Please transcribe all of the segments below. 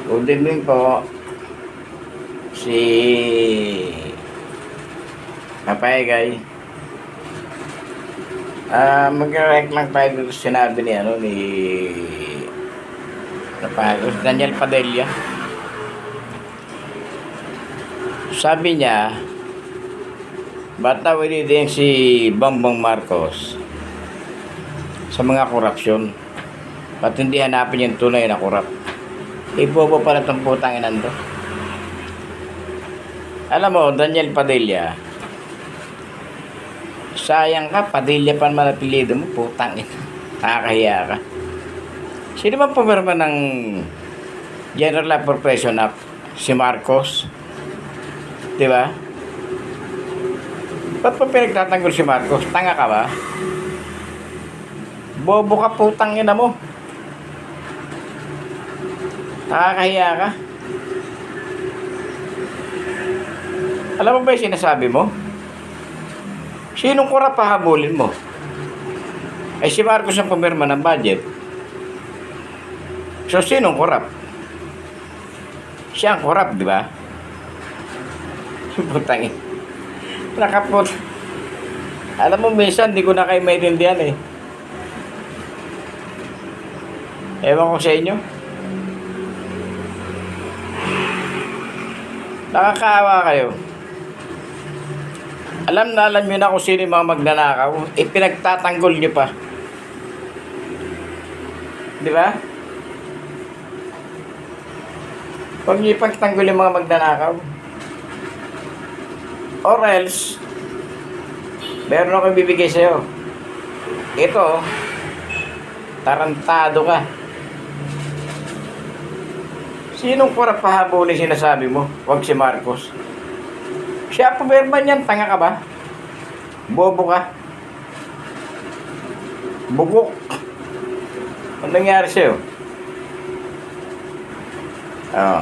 Good evening po. Si Papayagay. Mag-react lang tayo dito sa sinabi ni Daniel Padilla. Sabi niya, ba't daw din si Bongbong Marcos sa mga korupsyon? Ba't hindi hanapin yung tunay na korap? Ibobo pala itong putang inan to. Alam mo, Daniel Padilla, sayang ka, Padilla pa naman apelido mo, putang ina. Nakakahiya ka. Sino ba pumirma ng General Appropriation Act? Si Marcos. Diba? Ba't pa pinagtatanggol si Marcos? Tanga ka ba? Bobo ka, putang ina mo. Nakakahiya ka. Alam mo ba yung sinasabi mo? Sinong korap pahabulin mo? Ay si Marcos ang pumirma ng budget. So sinong korap? Siya ang korap, di ba? Putangin. Nakaput. Alam mo, minsan di ko na kayo maintindihan eh. Ewan ko sa inyo. Nakakaawa kayo. Alam nyo na kung sino yung mga magnanakaw. Pinagtatanggol nyo pa. Di ba? Huwag nyo ipagtanggol yung mga magnanakaw. Or else, meron akong bibigay sa'yo. Ito, tarantado ka. Sinong kurap pahabulin sinasabi mo? Huwag si Marcos. Siya pumirma niyan, tanga ka ba? Bobo ka. Bugok. Ano nangyari sa'yo? Oo.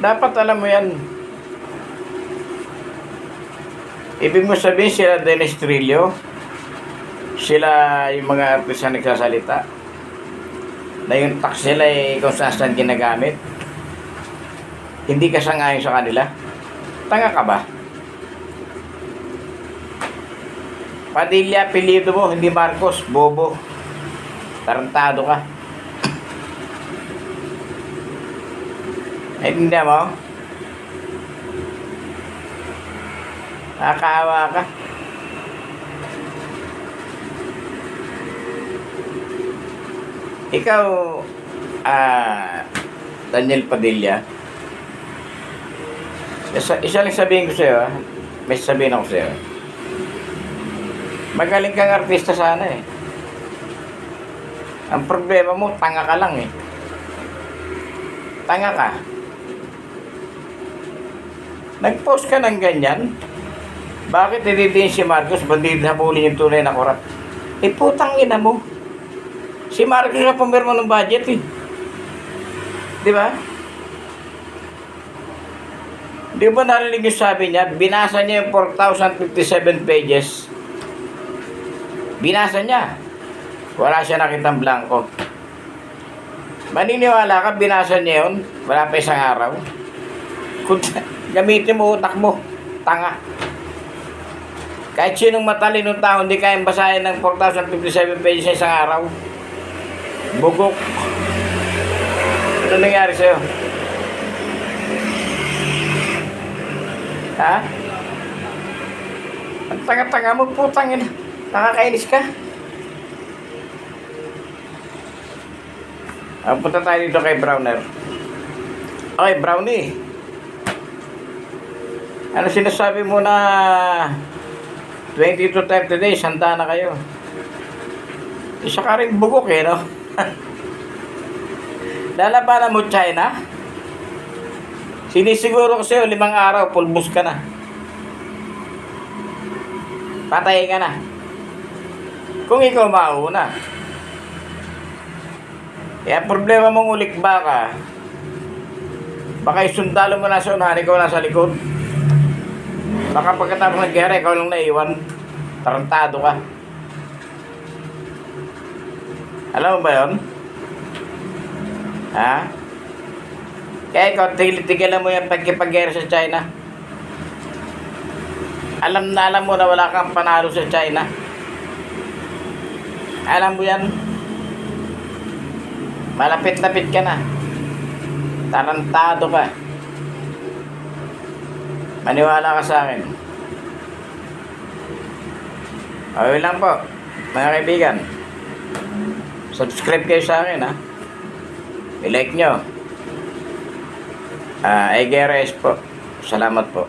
Dapat alam mo yan. Ibig mo sabihin sila Dennis Trillo, sila yung mga artista nagsasalita na yung tax nila kung saan ginagamit, hindi ka sangayon sa kanila. Tanga ka ba? Padilla apelido mo, hindi Marcos. Bobo. Tarantado ka. Ay hindi mo? Nakakaawa ka. Ikaw, Daniel Padilla, isa lang sabihin ko sa'yo, may sabihin ako sa'yo. Magaling kang artista sana eh. Ang problema mo, tanga ka lang eh. Tanga ka. Nag-post ka ng ganyan, bakit hindi si Marcos, bandid habulin yung tunay na korap? Putang ina mo. Si Marcos na pumirma ng budget eh. Di ba? Di ba narinig yung sabi niya? Binasa niya yung 4,057 pages. Binasa niya. Wala siya nakitang blanco. Maniniwala ka, binasa niya yun. Wala pa isang araw. Kung gamitin mo utak mo, tanga. Kahit sinong matalinong tao, hindi kayang basahin ng 4,057 pages sa isang araw. Bugok. Ano nangyari sa'yo? Ha? Ang tanga-tanga mo, putang ina. Nakakainis ka. Punta tayo dito kay Browner. Okay, Brownie. Ano sinasabi mo na 20 to 30 days, handa na kayo? Isa ka rin bugok eh, no? Lalabanan mo China? Sinisiguro ko sa'yo, 5 araw, pulbos ka na. Patay ka na. Kung ikaw mauna. Kaya problema mong ulikba ka. Baka isundalo mo na sa unahan, ikaw na sa likod. Baka pagkatapos ng gera, ikaw lang naiwan. Tarantado ka. Alam mo ba yun? Ha? Kaya ikaw, tigilan mo yung pagkipag-gera sa China. Alam na alam mo na wala kang panalo sa China. Alam mo yan. Malapit-lapit ka na. Tarantado ka. Maniwala ka sa akin. Okay lang po, mga kaibigan. Subscribe kayo sa akin, ha. I-like nyo. Egeres po. Salamat po.